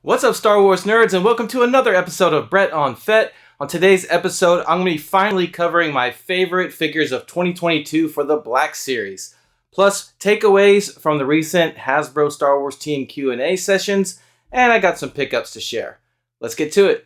What's up, Star Wars nerds, and welcome to another episode of Brett on Fett. On today's episode, I'm going to be finally covering my favorite figures of 2022 for the Black Series, plus takeaways from the recent Hasbro Star Wars team Q&A sessions, and I got some pickups to share. Let's get to it.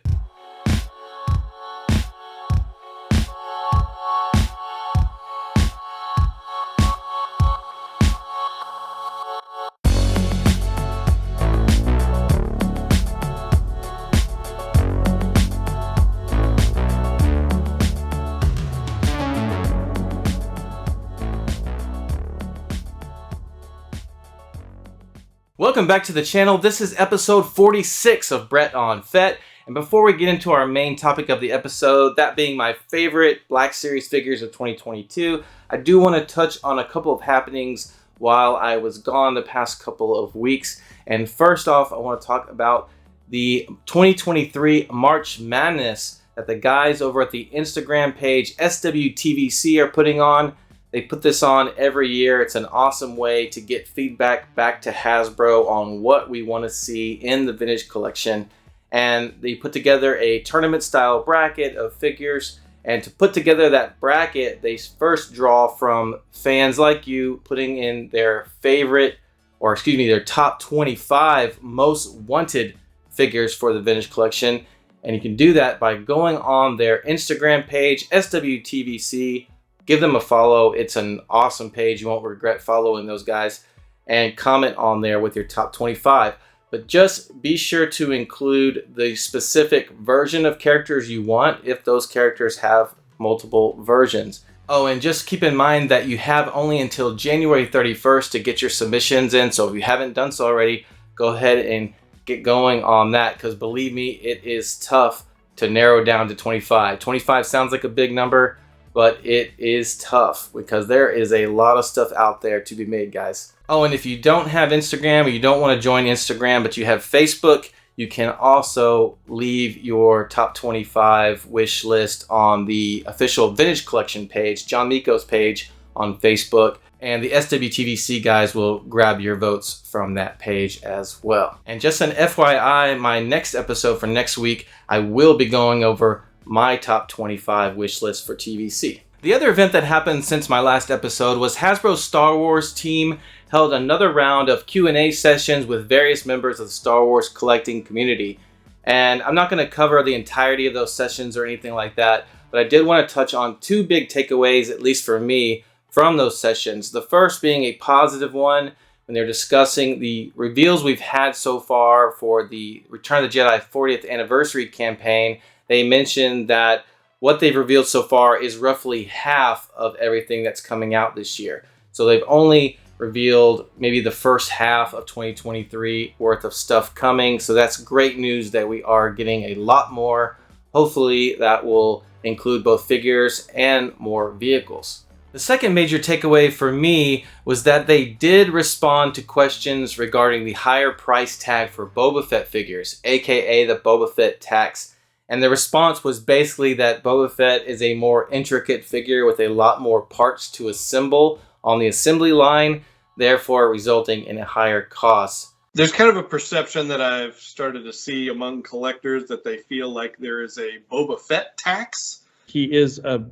Welcome back to the channel. This is episode 46 of Brett on Fett. And before we get into our main topic of the episode, that being my favorite Black Series figures of 2022, I do want to touch on a couple of happenings while I was gone the past couple of weeks. And first off, I want to talk about the 2023 March Madness that the guys over at the Instagram page SWTVC are putting on. They put this on every year. It's an awesome way to get feedback back to Hasbro on what we want to see in the vintage collection. And they put together a tournament style bracket of figures. And to put together that bracket, they first draw from fans like you putting in their favorite, or excuse me, their top 25 most wanted figures for the vintage collection. And you can do that by going on their Instagram page, SWTVC. Give them a follow. It's an awesome page. You won't regret following those guys. And comment on there with your top 25. But just be sure to include the specific version of characters you want if those characters have multiple versions. Oh, and just keep in mind that you have only until January 31st to get your submissions in. So if you haven't done so already, go ahead and get going on that. Because believe me, it is tough to narrow down to 25. 25 sounds like a big number, but it is tough because there is a lot of stuff out there to be made, guys. Oh, and if you don't have Instagram or you don't want to join Instagram, but you have Facebook, you can also leave your top 25 wish list on the official Vintage Collection page, John Miko's page on Facebook. And the SWTVC guys will grab your votes from that page as well. And just an FYI, my next episode for next week, I will be going over my top 25 wish list for TVC. The other event that happened since my last episode was Hasbro's Star Wars team held another round of Q&A sessions with various members of the Star Wars collecting community. And I'm not going to cover the entirety of those sessions or anything like that, but I did want to touch on two big takeaways, at least for me, from those sessions. The first being a positive one when they're discussing the reveals we've had so far for the Return of the Jedi 40th anniversary campaign. They mentioned that what they've revealed so far is roughly half of everything that's coming out this year. So they've only revealed maybe the first half of 2023 worth of stuff coming. So that's great news that we are getting a lot more. Hopefully that will include both figures and more vehicles. The second major takeaway for me was that they did respond to questions regarding the higher price tag for Boba Fett figures, aka the Boba Fett tax. And the response was basically that Boba Fett is a more intricate figure with a lot more parts to assemble on the assembly line, therefore resulting in a higher cost. There's kind of a perception that I've started to see among collectors that they feel like there is a Boba Fett tax. He is a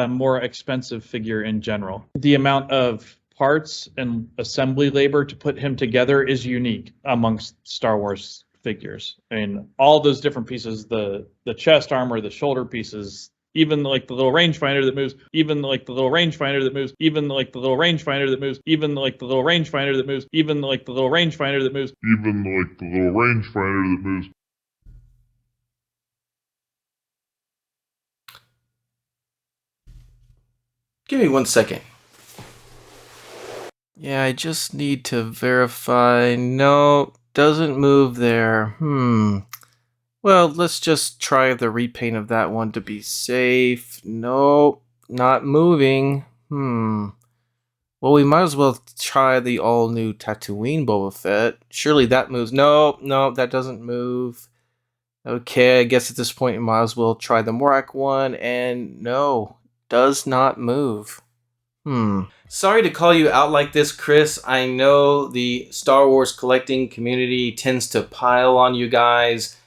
more expensive figure in general. The amount of parts and assembly labor to put him together is unique amongst Star Wars figures. I mean, all those different pieces, the chest armor, the shoulder pieces, even like the little rangefinder that moves, even like the little rangefinder that moves, even like the little rangefinder that moves, even like the little rangefinder that moves, even like the little rangefinder that moves, even like the little rangefinder that moves. Give me 1 second. Yeah, I just need to verify. No, doesn't move there. Well, let's just try the repaint of that one to be safe. Nope, not moving. Well, we might as well try the all-new Tatooine Boba Fett. Surely that moves. No, that doesn't move. Okay, I guess at this point we might as well try the Morak one, and no, does not move. Sorry to call you out like this, Chris. I know the Star Wars collecting community tends to pile on you guys,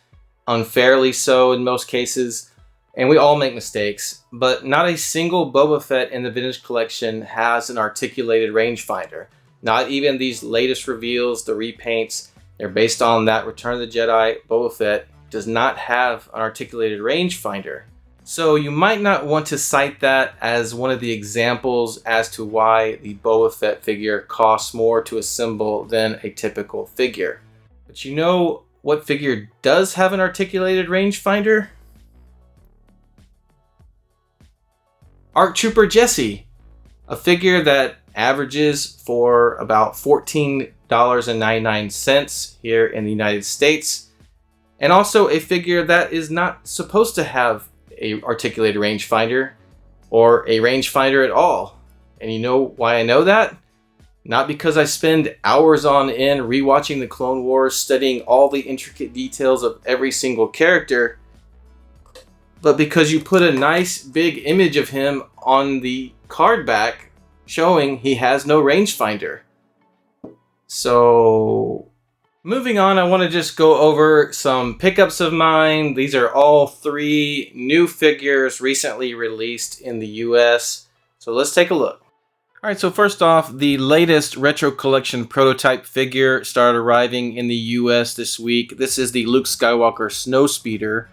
unfairly so in most cases, and we all make mistakes, but not a single Boba Fett in the Vintage Collection has an articulated rangefinder. Not even these latest reveals, the repaints, they're based on that Return of the Jedi. Boba Fett does not have an articulated rangefinder. So you might not want to cite that as one of the examples as to why the Boba Fett figure costs more to assemble than a typical figure. But you know what figure does have an articulated rangefinder? ARC Trooper Jesse, a figure that averages for about $14.99 here in the United States, and also a figure that is not supposed to have a articulated rangefinder or a rangefinder at all. And you know why I know that? Not because I spend hours on end rewatching the Clone Wars, studying all the intricate details of every single character, but because you put a nice big image of him on the card back showing he has no rangefinder. So moving on, I want to just go over some pickups of mine. These are all 3 new figures recently released in the US. So let's take a look. All right, so first off, the latest Retro Collection prototype figure started arriving in the US this week. This is the Luke Skywalker Snowspeeder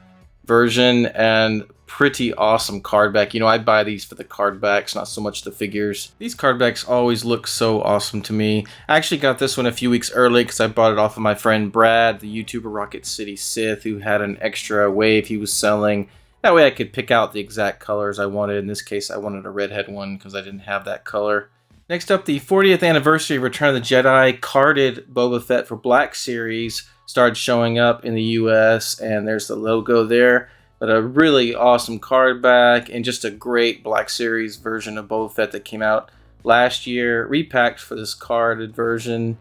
version, and pretty awesome card back. You know, I buy these for the card backs, not so much the figures. These card backs always look so awesome to me. I actually got this one a few weeks early because I bought it off of my friend Brad, the YouTuber Rocket City Sith, who had an extra wave he was selling. That way I could pick out the exact colors I wanted. In this case, I wanted a redhead one because I didn't have that color. Next up, the 40th anniversary of Return of the Jedi carded Boba Fett for Black Series started showing up in the US, and there's the logo there. But a really awesome card back and just a great Black Series version of Boba Fett that came out last year, repacked for this carded version.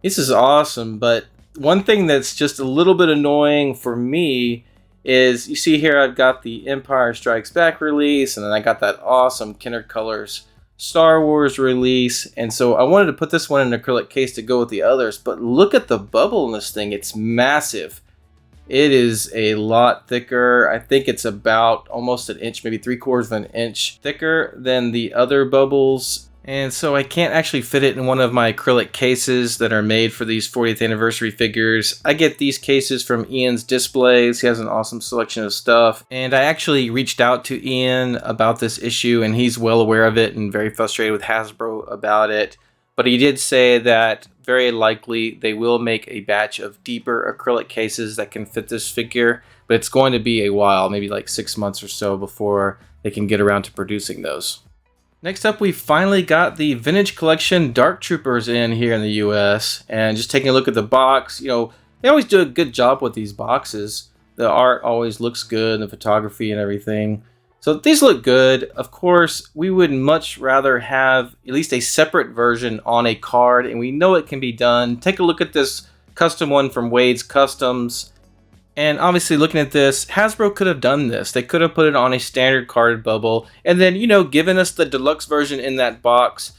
This is awesome, but one thing that's just a little bit annoying for me is, you see here I've got the Empire Strikes Back release, and then I got that awesome Kindred Colors Star Wars release, and so I wanted to put this one in an acrylic case to go with the others, but look at the bubble in this thing. It's massive. It is a lot thicker. I think it's about almost an inch, maybe 3/4 of an inch thicker than the other bubbles. And so I can't actually fit it in one of my acrylic cases that are made for these 40th anniversary figures. I get these cases from Ian's Displays. He has an awesome selection of stuff. And I actually reached out to Ian about this issue, and he's well aware of it and very frustrated with Hasbro about it. But he did say that very likely they will make a batch of deeper acrylic cases that can fit this figure. But it's going to be a while, maybe like 6 months or so, before they can get around to producing those. Next up, we finally got the Vintage Collection Dark Troopers in here in the US, and just taking a look at the box, you know, they always do a good job with these boxes. The art always looks good, the photography and everything. So these look good. Of course, we would much rather have at least a separate version on a card, and we know it can be done. Take a look at this custom one from Wade's Customs. And obviously, looking at this, Hasbro could have done this. They could have put it on a standard carded bubble and then, you know, given us the deluxe version in that box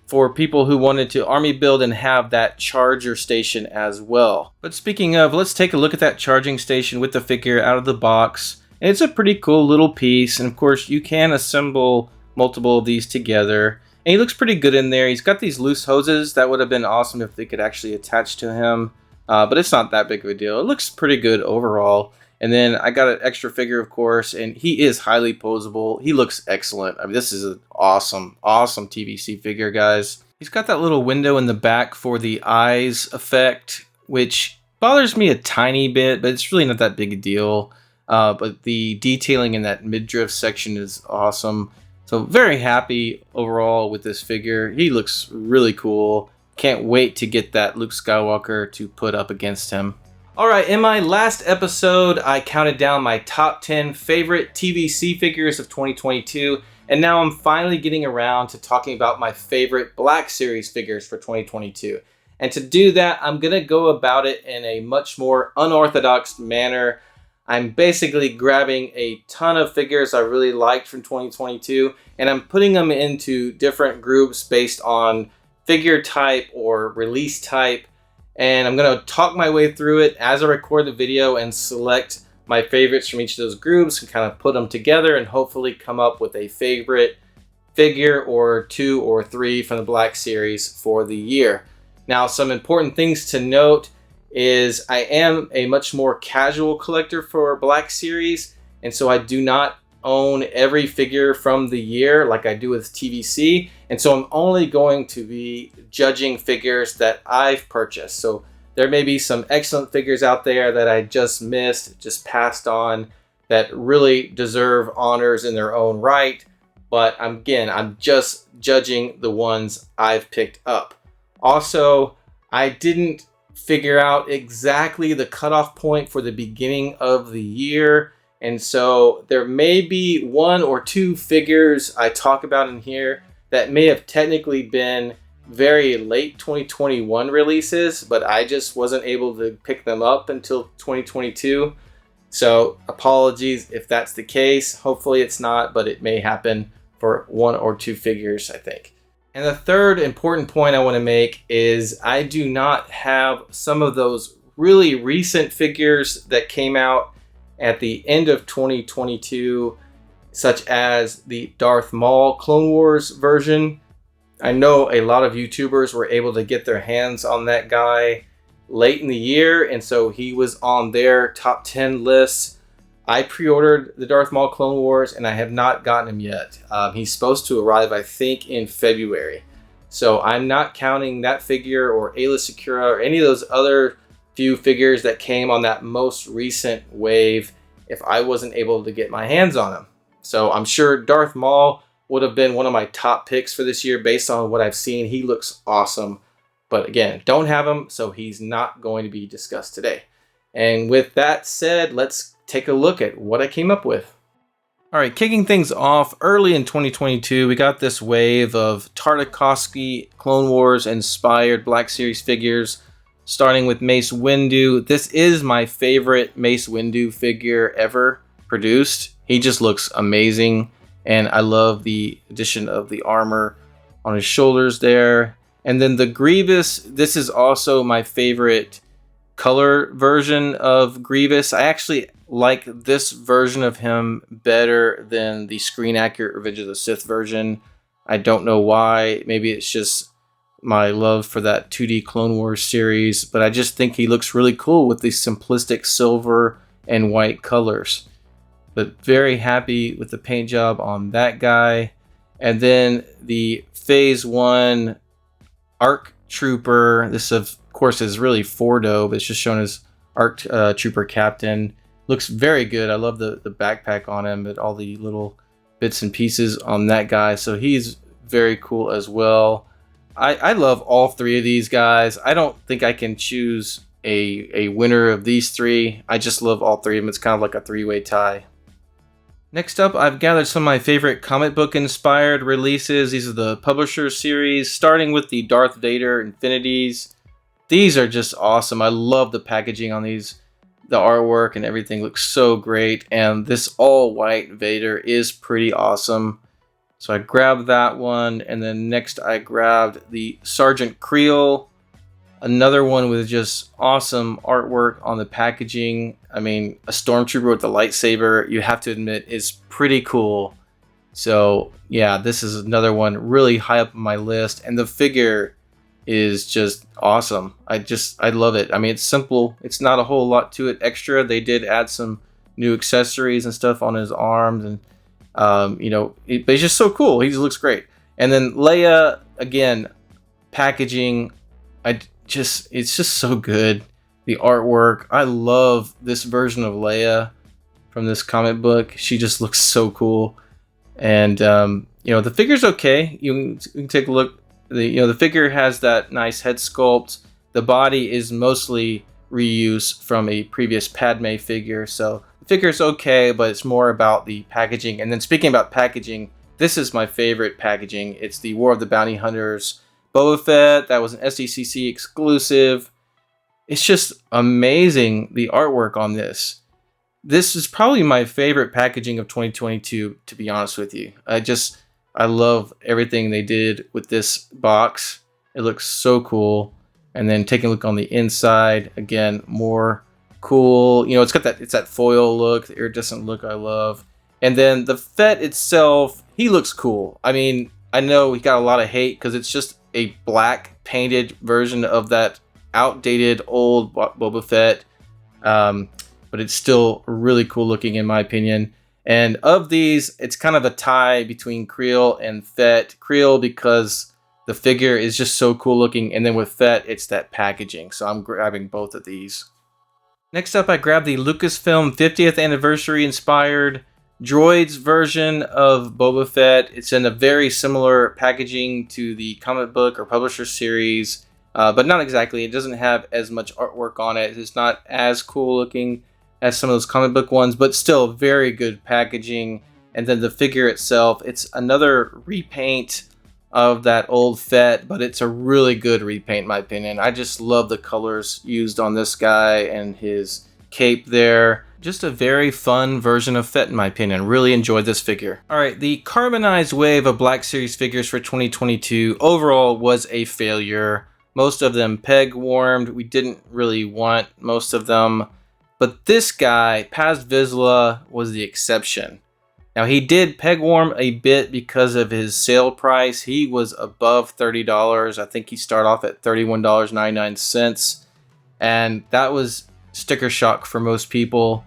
for people who wanted to army build and have that charger station as well. But speaking of, let's take a look at that charging station with the figure out of the box. And it's a pretty cool little piece. And of course, you can assemble multiple of these together. And he looks pretty good in there. He's got these loose hoses. That would have been awesome if they could actually attach to him. But it's not that big of a deal. It looks pretty good overall. And then I got an extra figure, of course, and he is highly posable. He looks excellent. I mean, this is an awesome, awesome TVC figure, guys. He's got that little window in the back for the eyes effect, which bothers me a tiny bit, but it's really not that big a deal. But the detailing in that midriff section is awesome. So very happy overall with this figure. He looks really cool. Can't wait to get that Luke Skywalker to put up against him. Alright, in my last episode, I counted down my top 10 favorite TVC figures of 2022, and now I'm finally getting around to talking about my favorite Black Series figures for 2022. And to do that, I'm going to go about it in a much more unorthodox manner. I'm basically grabbing a ton of figures I really liked from 2022, and I'm putting them into different groups based on figure type or release type. And I'm going to talk my way through it as I record the video and select my favorites from each of those groups and kind of put them together and hopefully come up with a favorite figure or 2 or 3 from the Black Series for the year. Now, some important things to note is I am a much more casual collector for Black Series, and so I do not own every figure from the year like I do with TVC, and so I'm only going to be judging figures that I've purchased. So there may be some excellent figures out there that I just missed, just passed on, that really deserve honors in their own right, but I'm just judging the ones I've picked up. Also, I didn't figure out exactly the cutoff point for the beginning of the year, and so there may be 1 or 2 figures I talk about in here that may have technically been very late 2021 releases, but I just wasn't able to pick them up until 2022. So apologies if that's the case. Hopefully it's not, but it may happen for 1 or 2 figures, I think. And the third important point I want to make is I do not have some of those really recent figures that came out at the end of 2022, such as the Darth Maul Clone Wars version. I know a lot of YouTubers were able to get their hands on that guy late in the year, and so he was on their top 10 lists. I pre-ordered the Darth Maul Clone Wars, and I have not gotten him yet. He's supposed to arrive, I think, in February. So I'm not counting that figure or Ayla Secura or any of those other few figures that came on that most recent wave if I wasn't able to get my hands on them. So I'm sure Darth Maul would have been one of my top picks for this year based on what I've seen. He looks awesome. But again, don't have him, so he's not going to be discussed today. And with that said, let's take a look at what I came up with. All right, kicking things off early in 2022, we got this wave of Tartakovsky Clone Wars inspired Black Series figures, starting with Mace Windu. This is my favorite Mace Windu figure ever produced. He just looks amazing, and I love the addition of the armor on his shoulders there. And then the Grievous, this is also my favorite color version of Grievous. I actually like this version of him better than the screen accurate Revenge of the Sith version. I don't know why. Maybe it's just my love for that 2D Clone Wars series, but I just think he looks really cool with these simplistic silver and white colors. But very happy with the paint job on that guy. And then the Phase 1 ARC Trooper. This, of course, is really Fordo, but it's just shown as ARC Trooper Captain. Looks very good. I love the backpack on him, but all the little bits and pieces on that guy. So he's very cool as well. I love all 3 of these guys. I don't think I can choose a winner of these 3. I just love all 3 of them. It's kind of like a 3-way tie. Next up, I've gathered some of my favorite comic book inspired releases. These are the Publisher series, starting with the Darth Vader Infinities. These are just awesome. I love the packaging on these. The artwork and everything looks so great, and this all white Vader is pretty awesome. So I grabbed that one, and then next I grabbed the Sergeant Creel, another one with just awesome artwork on the packaging. I mean, a stormtrooper with the lightsaber, you have to admit, is pretty cool. So yeah, this is another one really high up on my list, and the figure is just awesome. I love it. I mean, it's simple. It's not a whole lot to it extra. They did add some new accessories and stuff on his arms, and but he's just so cool. He looks great. And then Leia, again, packaging, it's just so good. The artwork, I love this version of Leia from this comic book. She just looks so cool. And the figure's okay. You can take a look. The figure has that nice head sculpt. The body is mostly reuse from a previous Padme figure, so the figure's okay, but it's more about the packaging. And then speaking about packaging, this is my favorite packaging. It's the War of the Bounty Hunters Boba Fett. That was an SDCC exclusive. It's just amazing, the artwork on this. This is probably my favorite packaging of 2022, to be honest with you. I love everything they did with this box. It looks so cool. And then taking a look on the inside, again, more cool. You know, it's that foil look, the iridescent look I love. And then the Fett itself, he looks cool. I mean, I know he got a lot of hate because it's just a black painted version of that outdated old Boba Fett. But it's still really cool looking in my opinion. And of these, it's kind of a tie between Creel and Fett. Creel because the figure is just so cool looking, and then with Fett, it's that packaging. So I'm grabbing both of these. Next up, I grabbed the Lucasfilm 50th anniversary inspired droids version of Boba Fett. It's in a very similar packaging to the comic book or publisher series, but not exactly. It doesn't have as much artwork on it. It's not as cool looking as some of those comic book ones, but still very good packaging. And then the figure itself, it's another repaint of that old Fett, but it's a really good repaint in my opinion. I just love the colors used on this guy and his cape there. Just a very fun version of Fett in my opinion. Really enjoyed this figure. Alright, the carbonized wave of Black Series figures for 2022 overall was a failure. Most of them peg warmed. We didn't really want most of them. But this guy, Paz Vizsla, was the exception. Now he did peg warm a bit because of his sale price. He was above $30. I think he started off at $31.99. And that was sticker shock for most people.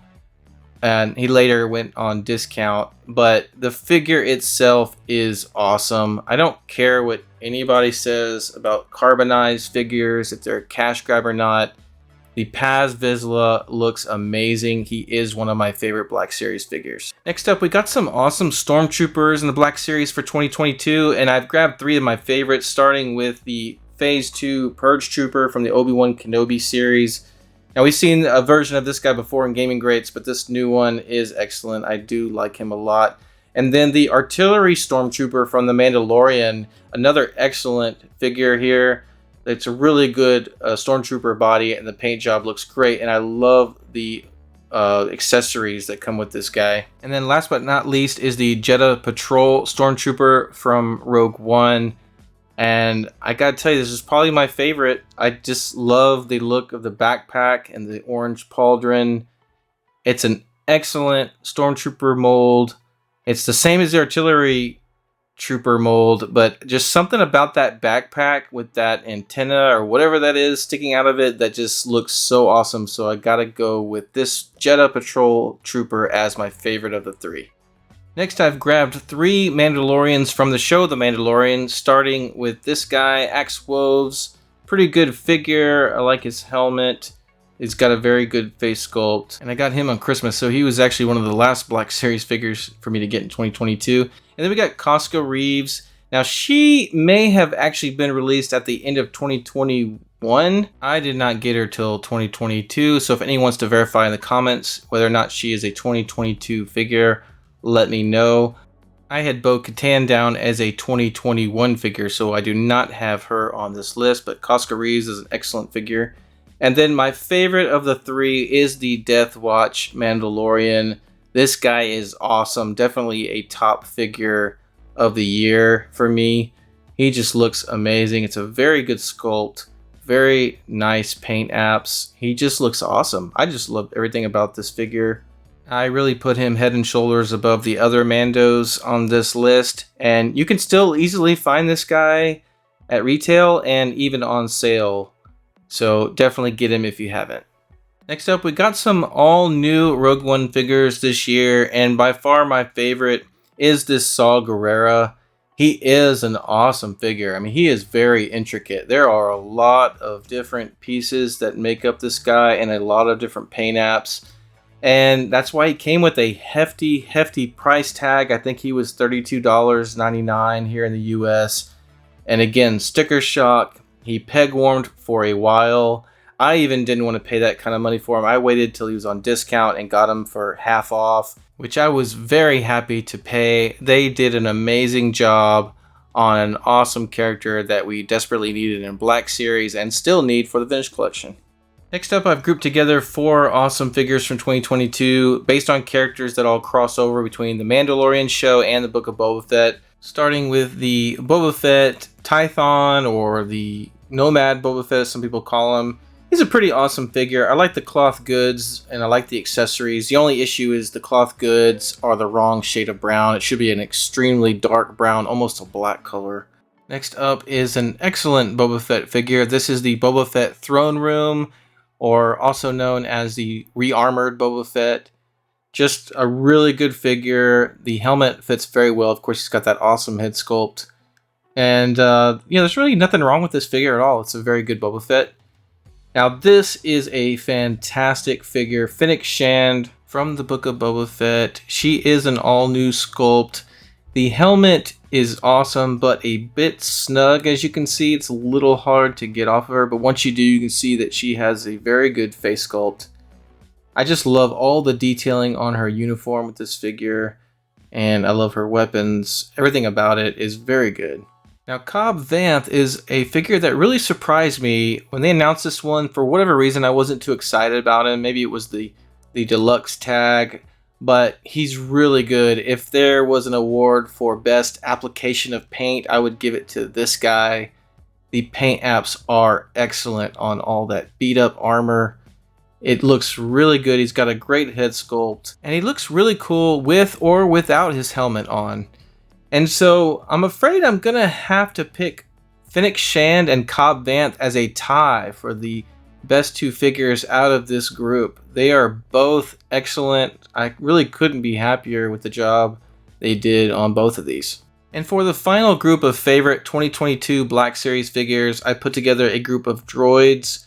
And he later went on discount. But the figure itself is awesome. I don't care what anybody says about carbonized figures, if they're a cash grab or not. The Paz Vizsla looks amazing. He is one of my favorite Black Series figures. Next up, we got some awesome Stormtroopers in the Black Series for 2022, and I've grabbed 3 of my favorites, starting with the Phase 2 Purge Trooper from the Obi-Wan Kenobi series. Now, we've seen a version of this guy before in Gaming Greats, but this new one is excellent. I do like him a lot. And then the Artillery Stormtrooper from the Mandalorian, another excellent figure here. It's a really good Stormtrooper body, and the paint job looks great, and I love the accessories that come with this guy. And then last but not least is the Jedha Patrol Stormtrooper from Rogue One. And I gotta tell you, this is probably my favorite. I just love the look of the backpack and the orange pauldron. It's an excellent Stormtrooper mold. It's the same as the Artillery Trooper mold, but just something about that backpack with that antenna or whatever that is sticking out of it that just looks so awesome. So I gotta go with this Jedha Patrol Trooper as my favorite of the 3. Next, I've grabbed 3 Mandalorians from the show The Mandalorian, starting with this guy, Axe Woves. Pretty good figure. I like his helmet. He's got a very good face sculpt, and I got him on Christmas, so he was actually one of the last Black Series figures for me to get in 2022. And then we got Costco Reeves. Now, she may have actually been released at the end of 2021. I did not get her till 2022, so if anyone wants to verify in the comments whether or not she is a 2022 figure, let me know. I had Bo-Katan down as a 2021 figure, so I do not have her on this list, but Costco Reeves is an excellent figure. And then my favorite of the 3 is the Death Watch Mandalorian. This guy is awesome. Definitely a top figure of the year for me. He just looks amazing. It's a very good sculpt. Very nice paint apps. He just looks awesome. I just love everything about this figure. I really put him head and shoulders above the other Mandos on this list. And you can still easily find this guy at retail and even on sale. So definitely get him if you haven't. Next up, we got some all new Rogue One figures this year, and by far my favorite is this Saw Gerrera. He is an awesome figure. I mean, he is very intricate. There are a lot of different pieces that make up this guy and a lot of different paint apps. And that's why he came with a hefty price tag. I think he was $32.99 here in the US. And again, sticker shock. He peg warmed for a while. I even didn't want to pay that kind of money for him. I waited till he was on discount and got him for half off, which I was very happy to pay. They did an amazing job on an awesome character that we desperately needed in Black Series and still need for the Vintage Collection. Next up, I've grouped together 4 awesome figures from 2022 based on characters that all cross over between the Mandalorian show and the Book of Boba Fett. Starting with the Boba Fett Tython, or the Nomad Boba Fett, as some people call him. He's a pretty awesome figure. I like the cloth goods and I like the accessories. The only issue is the cloth goods are the wrong shade of brown. It should be an extremely dark brown, almost a black color. Next up is an excellent Boba Fett figure. This is the Boba Fett Throne Room, or also known as the Re-Armored Boba Fett. Just a really good figure. The helmet fits very well. Of course, he's got that awesome head sculpt. And, there's really nothing wrong with this figure at all. It's a very good Boba Fett. Now, this is a fantastic figure. Fennec Shand from the Book of Boba Fett. She is an all-new sculpt. The helmet is awesome, but a bit snug. As you can see, it's a little hard to get off of her, but once you do, you can see that she has a very good face sculpt. I just love all the detailing on her uniform with this figure, and I love her weapons. Everything about it is very good. Now, Cobb Vanth is a figure that really surprised me. When they announced this one, for whatever reason, I wasn't too excited about him. Maybe it was the deluxe tag, but he's really good. If there was an award for best application of paint, I would give it to this guy. The paint apps are excellent on all that beat up armor. It looks really good. He's got a great head sculpt, and he looks really cool with or without his helmet on. And so I'm afraid I'm gonna have to pick Fennec Shand and Cobb Vanth as a tie for the best 2 figures out of this group. They are both excellent. I really couldn't be happier with the job they did on both of these. And for the final group of favorite 2022 Black Series figures, I put together a group of droids.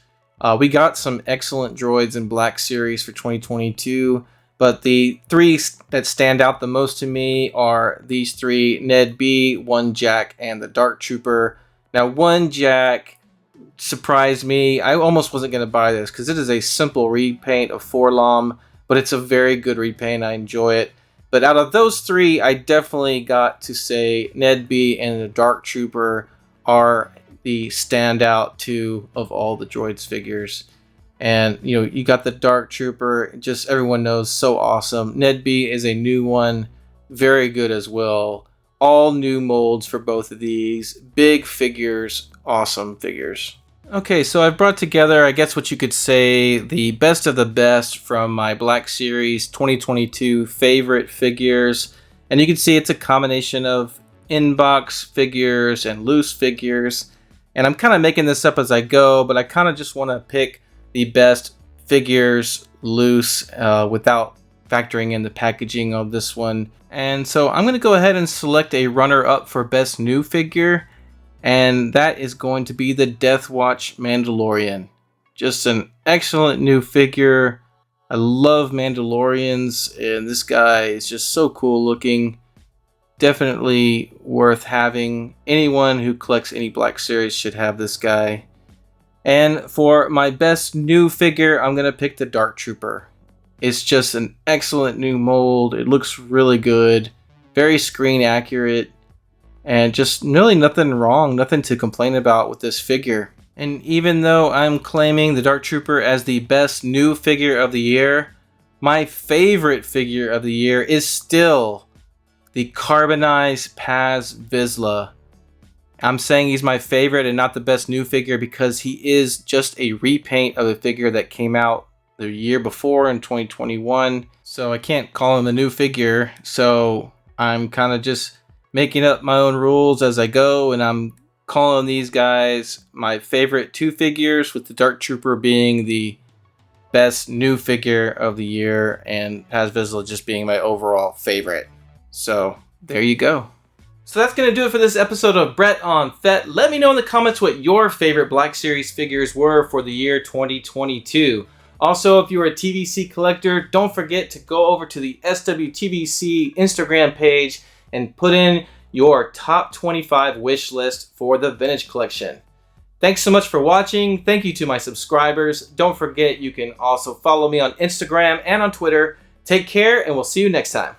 We got some excellent droids in Black Series for 2022, but the 3 that stand out the most to me are these 3: Ned B, 1 Jack, and the Dark Trooper. Now, 1 Jack surprised me. I almost wasn't going to buy this because it is a simple repaint of Forlom, but it's a very good repaint. I enjoy it. But out of those 3, I definitely got to say Ned B and the Dark Trooper are the standout 2 of all the droids figures. And you got the Dark Trooper, just everyone knows, so awesome. Ned B is a new one, very good as well. All new molds for both of these. Big figures, awesome figures. Okay, so I've brought together, I guess what you could say, the best of the best from my Black Series 2022 favorite figures. And you can see it's a combination of in-box figures and loose figures. And I'm kind of making this up as I go, but I kind of just want to pick the best figures loose without factoring in the packaging of this one. And so I'm going to go ahead and select a runner-up for best new figure. And that is going to be the Death Watch Mandalorian. Just an excellent new figure. I love Mandalorians, and this guy is just so cool looking. Definitely worth having. Anyone who collects any Black Series should have this guy. And for my best new figure, I'm going to pick the Dark Trooper. It's just an excellent new mold. It looks really good. Very screen accurate. And just really nothing wrong, nothing to complain about with this figure. And even though I'm claiming the Dark Trooper as the best new figure of the year, my favorite figure of the year is still the carbonized Paz Vizsla. I'm saying he's my favorite and not the best new figure because he is just a repaint of a figure that came out the year before in 2021. So I can't call him a new figure. So I'm kind of just making up my own rules as I go, and I'm calling these guys my favorite 2 figures, with the Dark Trooper being the best new figure of the year and Paz Vizsla just being my overall favorite. So there you go. So that's going to do it for this episode of Brett on Fett. Let me know in the comments what your favorite Black Series figures were for the year 2022. Also, if you're a TVC collector, don't forget to go over to the SWTVC Instagram page and put in your top 25 wish list for the Vintage Collection. Thanks so much for watching. Thank you to my subscribers. Don't forget you can also follow me on Instagram and on Twitter. Take care, and we'll see you next time.